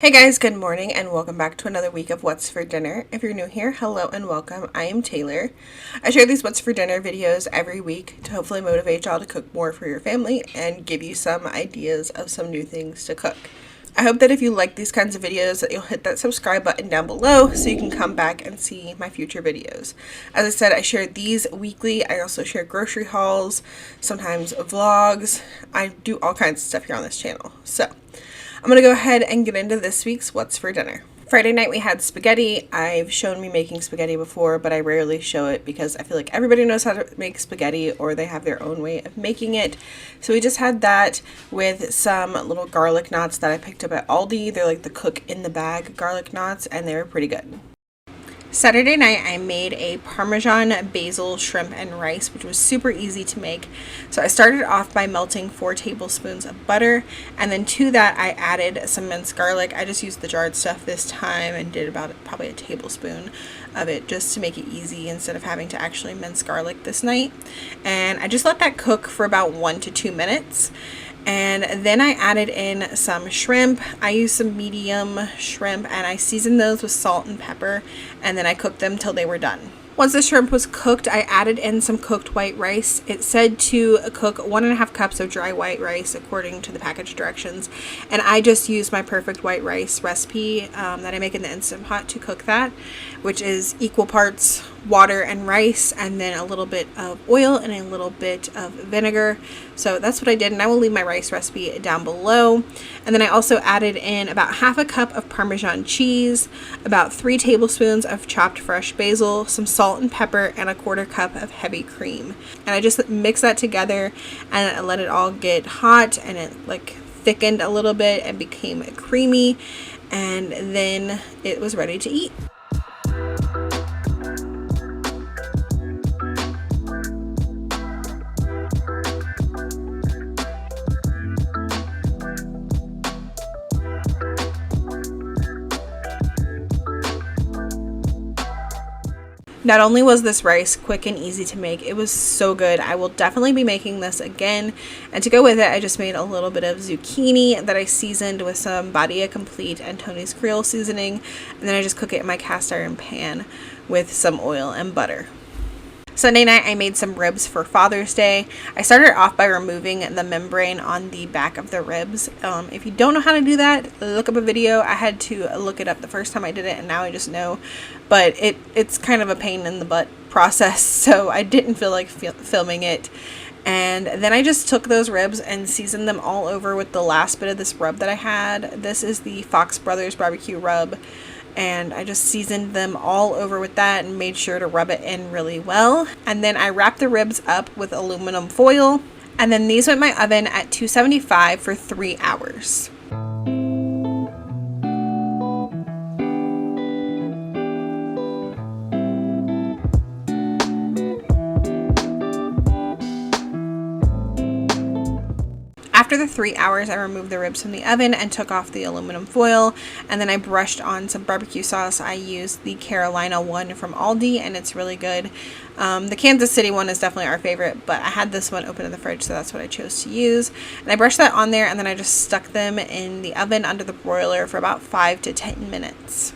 Hey guys, good morning and welcome back to another week of What's for Dinner. If you're new here, hello and welcome. I am Taylor. I share these What's for Dinner videos every week to hopefully motivate y'all to cook more for your family and give you some ideas of some new things to cook. I hope that if you like these kinds of videos that you'll hit that subscribe button down below so you can come back and see my future videos. As I said, I share these weekly. I also share grocery hauls, sometimes vlogs. I do all kinds of stuff here on this channel. So I'm going to go ahead and get into this week's What's for Dinner. Friday night we had spaghetti. I've shown me making spaghetti before, but I rarely show it because I feel like everybody knows how to make spaghetti or they have their own way of making it. So we just had that with some little garlic knots that I picked up at Aldi. They're like the cook in the bag garlic knots and they were pretty good. Saturday night I made a Parmesan basil shrimp and rice, which was super easy to make. So I started off by melting 4 tablespoons of butter, and then to that I added some minced garlic. I just used the jarred stuff this time and did about probably a tablespoon of it just to make it easy instead of having to actually mince garlic this night. And I just let that cook for about 1 to 2 minutes. And then I added in some shrimp. I used some medium shrimp and I seasoned those with salt and pepper, and then I cooked them till they were done. Once the shrimp was cooked, I added in some cooked white rice. It said to cook 1.5 cups of dry white rice according to the package directions. And I just used my perfect white rice recipe that I make in the Instant Pot to cook that, which is equal parts water and rice, and then a little bit of oil and a little bit of vinegar. So that's what I did, and I will leave my rice recipe down below. And then I also added in about 1/2 cup of Parmesan cheese, about 3 tablespoons of chopped fresh basil, some salt and pepper, and a 1/4 cup of heavy cream. And I just mixed that together and I let it all get hot, and it like thickened a little bit and became creamy, and then it was ready to eat. Not only was this rice quick and easy to make, it was so good. I will definitely be making this again. And to go with it, I just made a little bit of zucchini that I seasoned with some Badia Complete and Tony's Creole seasoning. And then I just cook it in my cast iron pan with some oil and butter. Sunday night, I made some ribs for Father's Day. I started off by removing the membrane on the back of the ribs. If you don't know how to do that, look up a video. I had to look it up the first time I did it, and now I just know. But it's kind of a pain in the butt process, so I didn't feel like filming it. And then I just took those ribs and seasoned them all over with the last bit of this rub that I had. This is the Fox Brothers barbecue rub. And I just seasoned them all over with that and made sure to rub it in really well. And then I wrapped the ribs up with aluminum foil. And then these went in my oven at 275 for 3 hours. After the 3 hours, I removed the ribs from the oven and took off the aluminum foil, and then I brushed on some barbecue sauce. I used the Carolina one from Aldi, and it's really good. The Kansas City one is definitely our favorite, but I had this one open in the fridge, so that's what I chose to use. And I brushed that on there, and then I just stuck them in the oven under the broiler for about 5 to 10 minutes.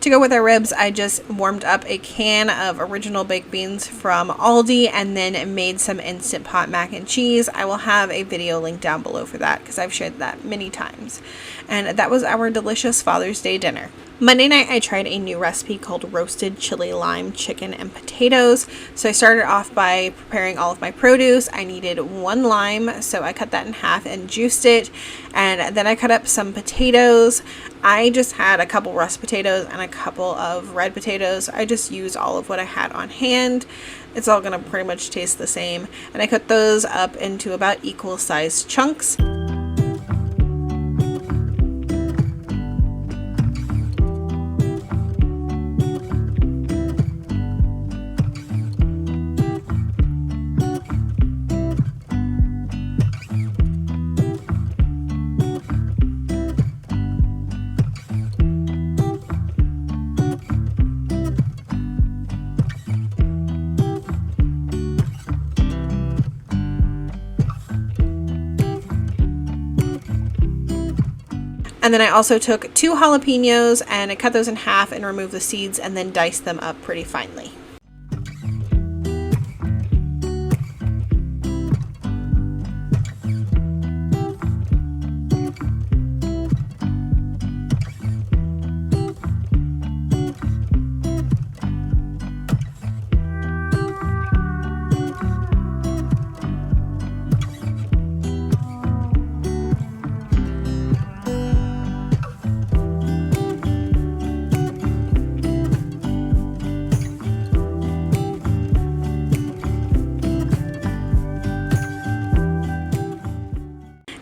To go with our ribs, I just warmed up a can of original baked beans from Aldi and then made some Instant Pot mac and cheese. I will have a video link down below for that because I've shared that many times. And that was our delicious Father's Day dinner. Monday night, I tried a new recipe called roasted chili lime chicken and potatoes. So I started off by preparing all of my produce. I needed 1 lime, so I cut that in half and juiced it. And then I cut up some potatoes. I just had a couple russet potatoes and a couple of red potatoes. I just used all of what I had on hand. It's all gonna pretty much taste the same. And I cut those up into about equal sized chunks. And then I also took 2 jalapenos and I cut those in half and removed the seeds and then diced them up pretty finely.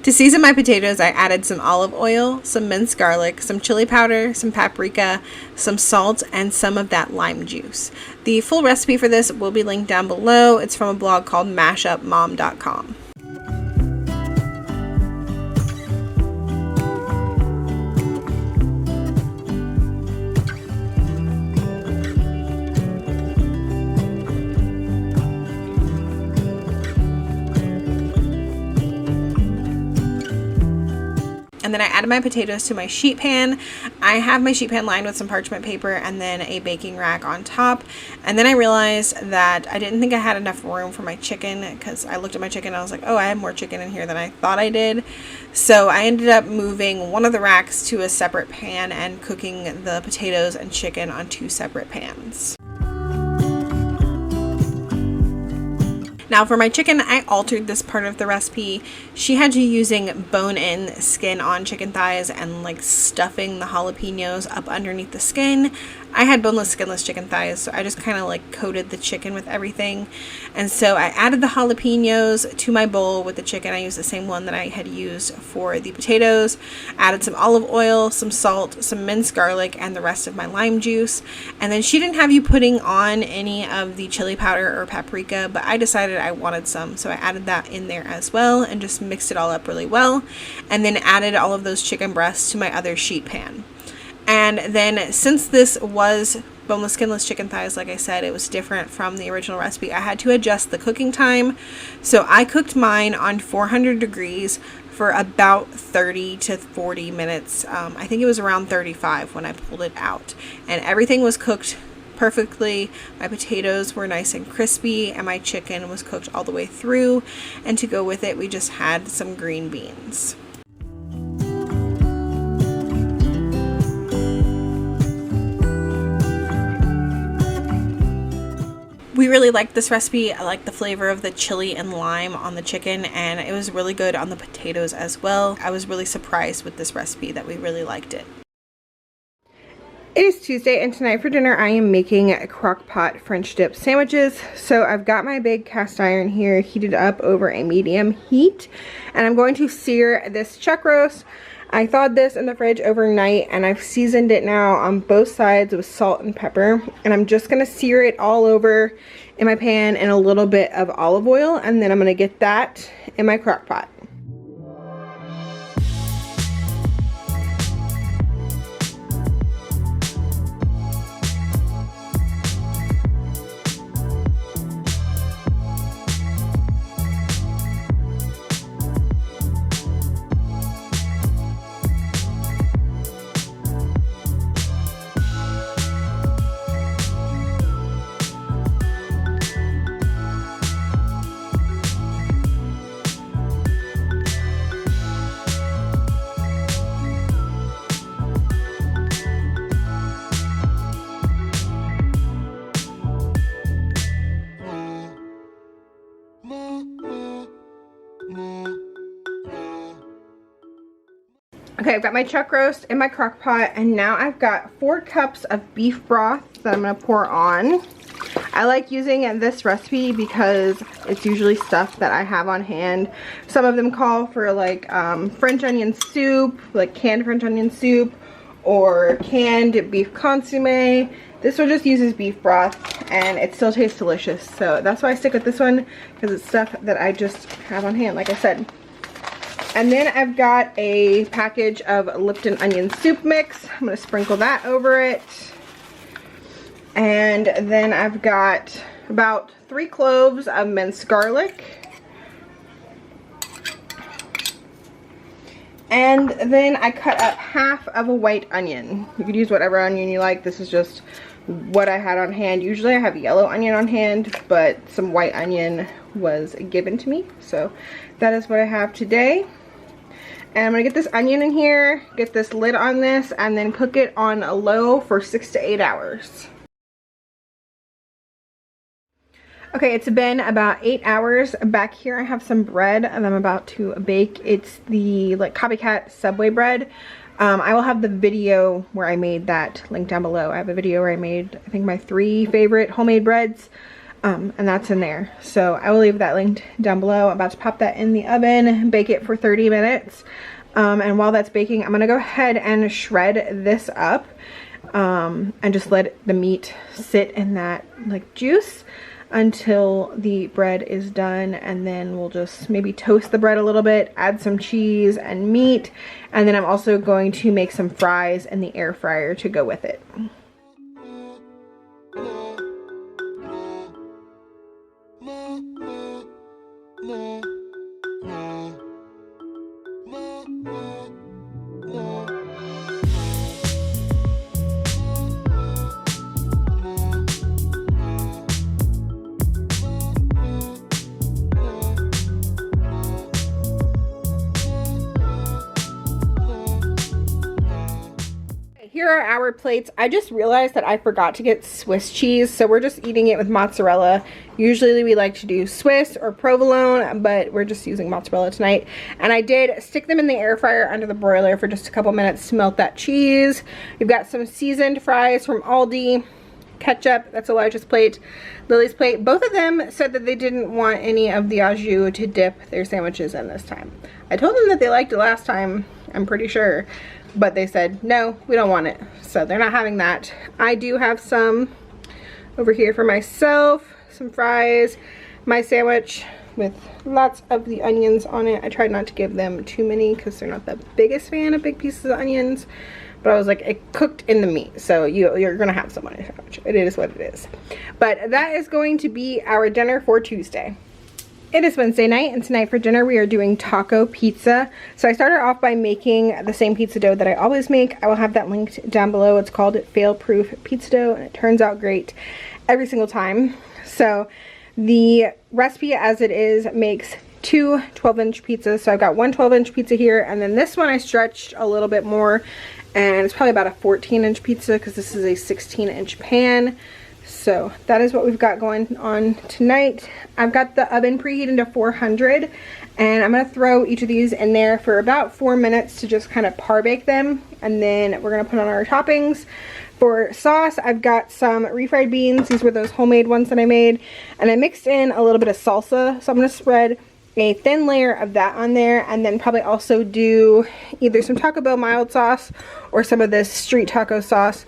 To season my potatoes, I added some olive oil, some minced garlic, some chili powder, some paprika, some salt, and some of that lime juice. The full recipe for this will be linked down below. It's from a blog called mashupmom.com. And then I added my potatoes to my sheet pan. I have my sheet pan lined with some parchment paper and then a baking rack on top. And then I realized that I didn't think I had enough room for my chicken, because I looked at my chicken and I was like, oh, I have more chicken in here than I thought I did. So I ended up moving one of the racks to a separate pan and cooking the potatoes and chicken on 2 separate pans. Now for my chicken, I altered this part of the recipe. She had you using bone-in, skin-on chicken thighs and like stuffing the jalapenos up underneath the skin. I had boneless, skinless chicken thighs, so I just kind of like coated the chicken with everything. And so I added the jalapenos to my bowl with the chicken. I used the same one that I had used for the potatoes. Added some olive oil, some salt, some minced garlic, and the rest of my lime juice. And then she didn't have you putting on any of the chili powder or paprika, but I decided I wanted some, so I added that in there as well and just mixed it all up really well. And then added all of those chicken breasts to my other sheet pan. And then since this was boneless, skinless chicken thighs, like I said, it was different from the original recipe. I had to adjust the cooking time. So I cooked mine on 400 degrees for about 30 to 40 minutes. I think it was around 35 when I pulled it out. And everything was cooked perfectly. My potatoes were nice and crispy and my chicken was cooked all the way through. And to go with it, we just had some green beans. We really liked this recipe. I liked the flavor of the chili and lime on the chicken, and it was really good on the potatoes as well. I was really surprised with this recipe that we really liked it. It is Tuesday, and tonight for dinner I am making crock pot French dip sandwiches. So I've got my big cast iron here heated up over a medium heat, and I'm going to sear this chuck roast. I thawed this in the fridge overnight and I've seasoned it now on both sides with salt and pepper, and I'm just going to sear it all over in my pan in a little bit of olive oil, and then I'm going to get that in my crock pot. Okay, I've got my chuck roast in my crock pot, and now I've got 4 cups of beef broth that I'm going to pour on. I like using this recipe because it's usually stuff that I have on hand. Some of them call for like French onion soup, like canned French onion soup, or canned beef consomme. This one just uses beef broth and it still tastes delicious. So that's why I stick with this one, because it's stuff that I just have on hand, like I said. And then I've got a package of Lipton onion soup mix. I'm going to sprinkle that over it. And then I've got about 3 cloves of minced garlic. And then I cut up half of a white onion. You could use whatever onion you like. This is just what I had on hand. Usually I have yellow onion on hand, but some white onion was given to me. So that is what I have today. And I'm gonna get this onion in here, get this lid on this, and then cook it on a low for 6 to 8 hours. Okay, it's been about 8 hours. Back here I have some bread and I'm about to bake. It's the like copycat Subway bread. I will have the video where I made that linked down below. I have a video where I made, I think, my 3 favorite homemade breads, and that's in there. So I will leave that linked down below. I'm about to pop that in the oven, bake it for 30 minutes. And while that's baking, I'm gonna go ahead and shred this up, and just let the meat sit in that like juice until the bread is done, and then we'll just maybe toast the bread a little bit, add some cheese and meat, and then I'm also going to make some fries in the air fryer to go with it. Here are our plates. I just realized that I forgot to get Swiss cheese, so we're just eating it with mozzarella. Usually we like to do Swiss or provolone, but we're just using mozzarella tonight. And I did stick them in the air fryer under the broiler for just a couple minutes to melt that cheese. We've got some seasoned fries from Aldi. Ketchup, that's Elijah's plate, Lily's plate. Both of them said that they didn't want any of the au jus to dip their sandwiches in this time. I told them that they liked it last time, I'm pretty sure, but they said, no, we don't want it. So they're not having that. I do have some over here for myself, some fries, my sandwich with lots of the onions on it. I tried not to give them too many because they're not the biggest fan of big pieces of onions. But I was like, it cooked in the meat, so you're gonna have some on your sandwich. It is what it is. But that is going to be our dinner for Tuesday. It is Wednesday night, and tonight for dinner we are doing taco pizza. So I started off by making the same pizza dough that I always make. I will have that linked down below. It's called fail-proof pizza dough, and it turns out great every single time. So the recipe as it is makes 2 12-inch pizzas. So I've got one 12-inch pizza here, and then this one I stretched a little bit more, and it's probably about a 14-inch pizza because this is a 16-inch pan. So that is what we've got going on tonight. I've got the oven preheated to 400, and I'm going to throw each of these in there for about 4 minutes to just kind of par bake them, and then we're going to put on our toppings. For sauce, I've got some refried beans. These were those homemade ones that I made, and I mixed in a little bit of salsa, so I'm going to spread a thin layer of that on there, and then probably also do either some Taco Bell mild sauce or some of this street taco sauce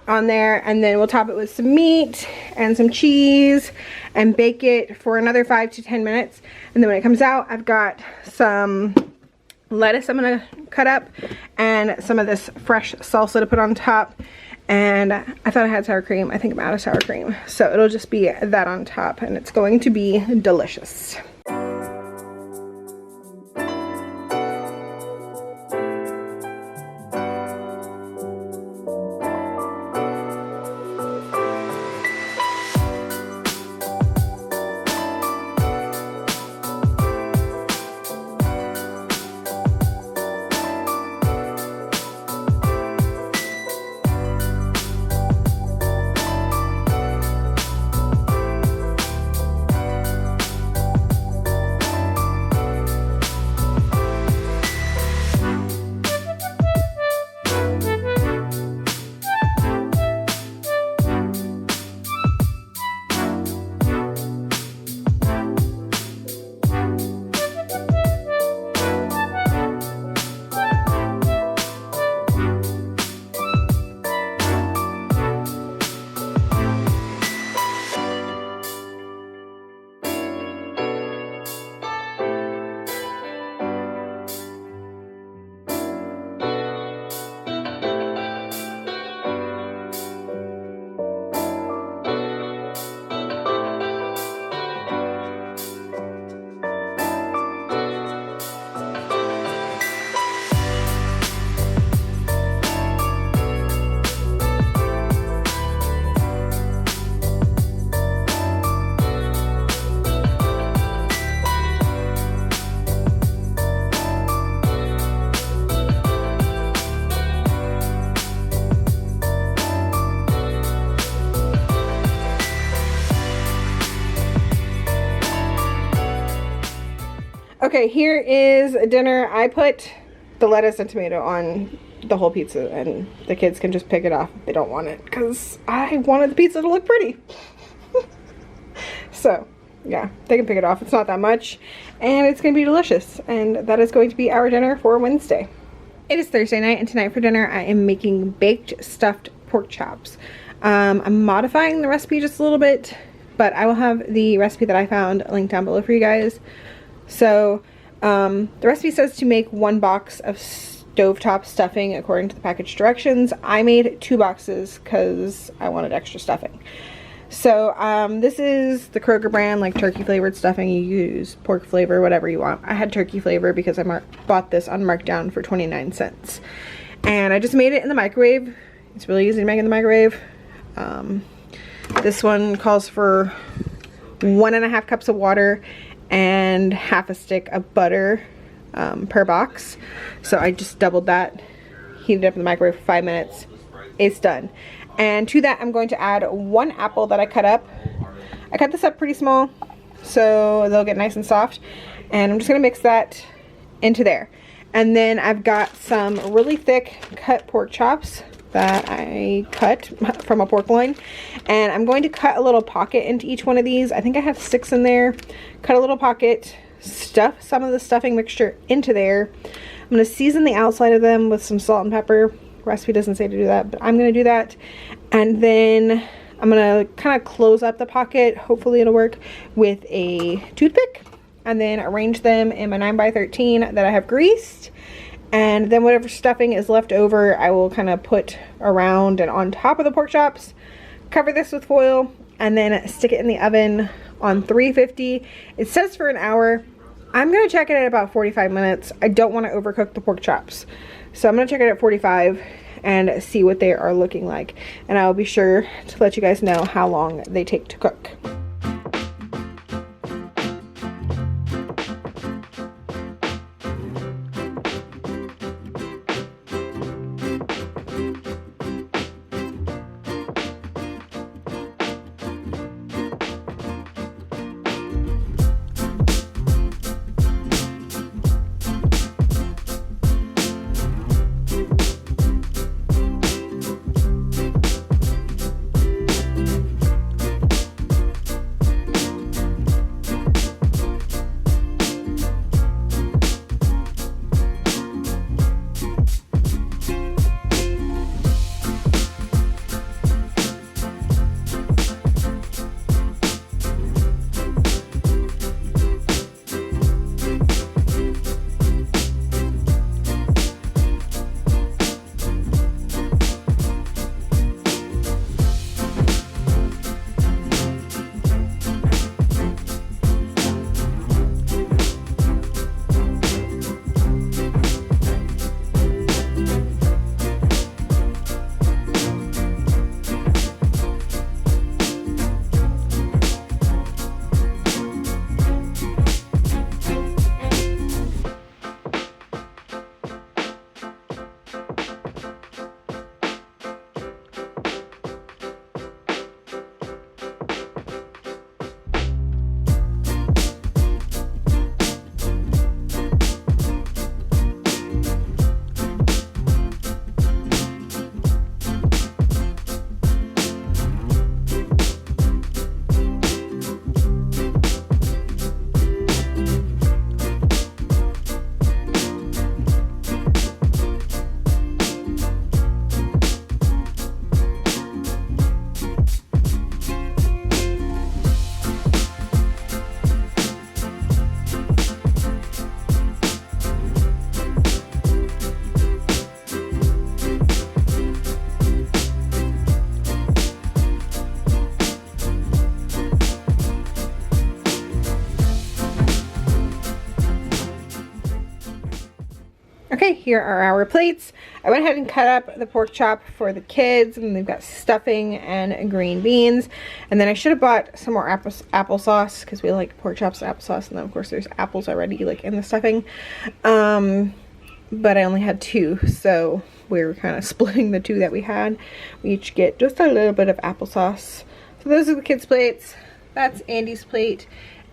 on there, and then we'll top it with some meat and some cheese and bake it for another 5 to 10 minutes. And then when it comes out, I've got some lettuce I'm gonna cut up and some of this fresh salsa to put on top. And I thought I had sour cream. I think I'm out of sour cream, so it'll just be that on top, and it's going to be delicious. Okay, here is dinner. I put the lettuce and tomato on the whole pizza, and the kids can just pick it off if they don't want it, because I wanted the pizza to look pretty. So yeah, they can pick it off. It's not that much, and it's gonna be delicious, and that is going to be our dinner for Wednesday. It is Thursday night, and tonight for dinner I am making baked stuffed pork chops. I'm modifying the recipe just a little bit, but I will have the recipe that I found linked down below for you guys. So the recipe says to make 1 box of stovetop stuffing according to the package directions. I made 2 boxes because I wanted extra stuffing. So this is the Kroger brand, like turkey flavored stuffing. You use pork flavor, whatever you want. I had turkey flavor because I bought this on markdown for 29 cents. And I just made it in the microwave. It's really easy to make in the microwave. This one calls for 1.5 cups of water and half a stick of butter per box. So I just doubled that, heated it up in the microwave for 5 minutes. It's done. And to that I'm going to add 1 apple that I cut up. I cut this up pretty small so they'll get nice and soft. And I'm just going to mix that into there. And then I've got some really thick cut pork chops that I cut from a pork loin. And I'm going to cut a little pocket into each one of these. I think I have 6 in there. Cut a little pocket, stuff some of the stuffing mixture into there. I'm going to season the outside of them with some salt and pepper. Recipe doesn't say to do that, but I'm going to do that. And then I'm going to kind of close up the pocket, hopefully it'll work, with a toothpick, and then arrange them in my 9x13 that I have greased. And then whatever stuffing is left over I will kind of put around and on top of the pork chops. Cover this with foil and then stick it in the oven on 350. It says for an hour. I'm going to check it at about 45 minutes. I don't want to overcook the pork chops. So I'm going to check it at 45 and see what they are looking like. And I will be sure to let you guys know how long they take to cook. Okay, here are our plates. I went ahead and cut up the pork chop for the kids, and they've got stuffing and green beans. And then I should have bought some more applesauce because we like pork chops and applesauce, and then of course there's apples already like in the stuffing. But I only had 2, so we were kind of splitting the 2 that we had. We each get just a little bit of applesauce. So those are the kids' plates. That's Andy's plate.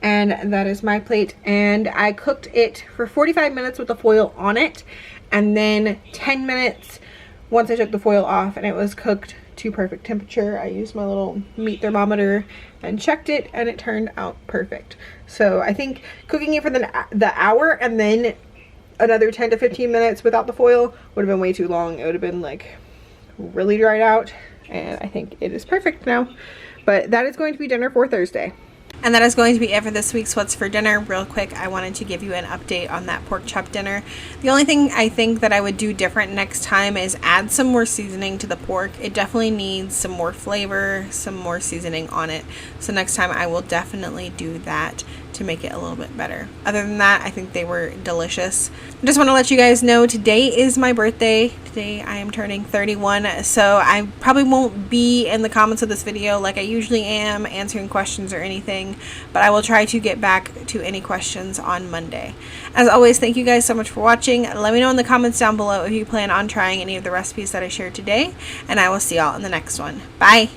And that is my plate. And I cooked it for 45 minutes with the foil on it, and then 10 minutes once I took the foil off, and it was cooked to perfect temperature. I used my little meat thermometer and checked it, and it turned out perfect. So I think cooking it for the hour and then another 10 to 15 minutes without the foil would have been way too long. It would have been like really dried out, and I think it is perfect now. But that is going to be dinner for Thursday. And that is going to be it for this week's What's for Dinner. Real quick, I wanted to give you an update on that pork chop dinner. The only thing I think that I would do different next time is add some more seasoning to the pork. It definitely needs some more flavor, some more seasoning on it. So next time I will definitely do that to make it a little bit better. Other than that, I think they were delicious. I just want to let you guys know today is my birthday. Today I am turning 31, so I probably won't be in the comments of this video like I usually am, answering questions or anything, but I will try to get back to any questions on Monday. As always, thank you guys so much for watching. Let me know in the comments down below if you plan on trying any of the recipes that I shared today, and I will see y'all in the next one. Bye!